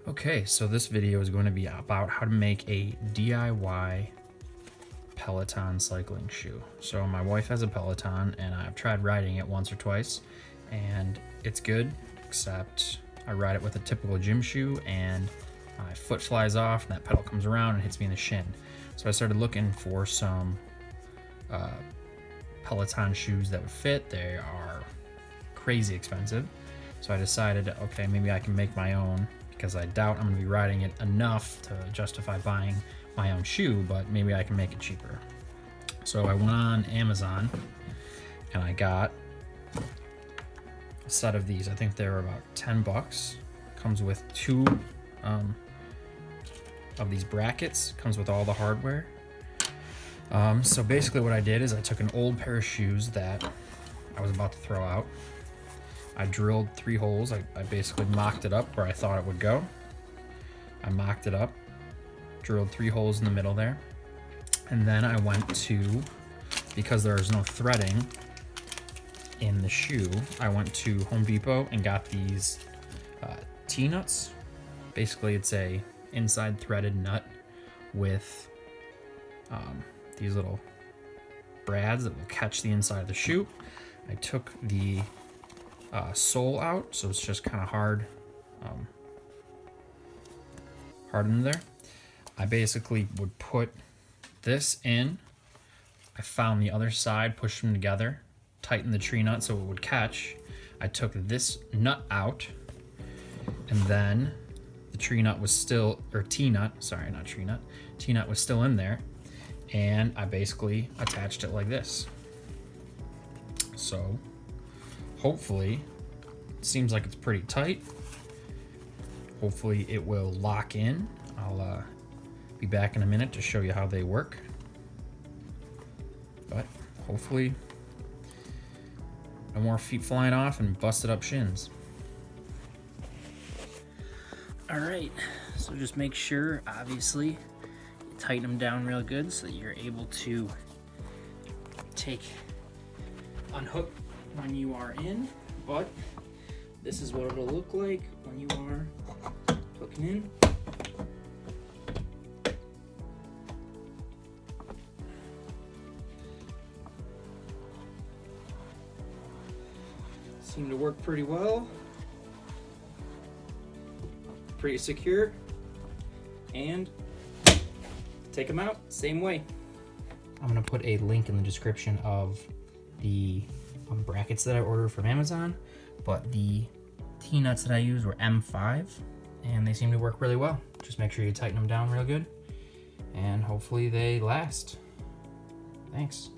Okay, so this video is going to be about how to make a DIY Peloton cycling shoe. So my wife has a Peloton and I've tried riding it once or twice and it's good, except I ride it with a typical gym shoe and my foot flies off and that pedal comes around and hits me in the shin. So I started looking for some Peloton shoes that would fit. They are crazy expensive. So I decided, okay, maybe I can make my own, because I doubt I'm gonna be riding it enough to justify buying my own shoe, but maybe I can make it cheaper. So I went on Amazon and I got a set of these. I think they were about 10 bucks. Comes with two of these brackets, comes with all the hardware. So basically what I did is I took an old pair of shoes that I was about to throw out. I drilled 3 holes. I basically mocked it up where I thought it would go. I mocked it up, drilled 3 holes in the middle there. And then I went to, because there is no threading in the shoe, I went to Home Depot and got these T-nuts. Basically it's a inside threaded nut with these little brads that will catch the inside of the shoe. I took the sole out, so it's just kind of hard in there. I basically would put this in. I found the other side, pushed them together, tightened the tree nut so it would catch. I took this nut out, and then the tree nut was still, or T-nut, sorry, not tree nut, T-nut was still in there, and I basically attached it like this. So hopefully, it seems like it's pretty tight. Hopefully it will lock in. I'll be back in a minute to show you how they work. But hopefully no more feet flying off and busted up shins. All right, so just make sure, obviously, you tighten them down real good so that you're able to unhook when you are in, but this is what it'll look like when you are hooking in. Seem to work pretty well. Pretty secure. And take them out, same way. I'm gonna put a link in the description of the brackets that I ordered from Amazon, but the T-nuts that I used were M5 and they seem to work really well. Just make sure you tighten them down real good and hopefully they last. Thanks.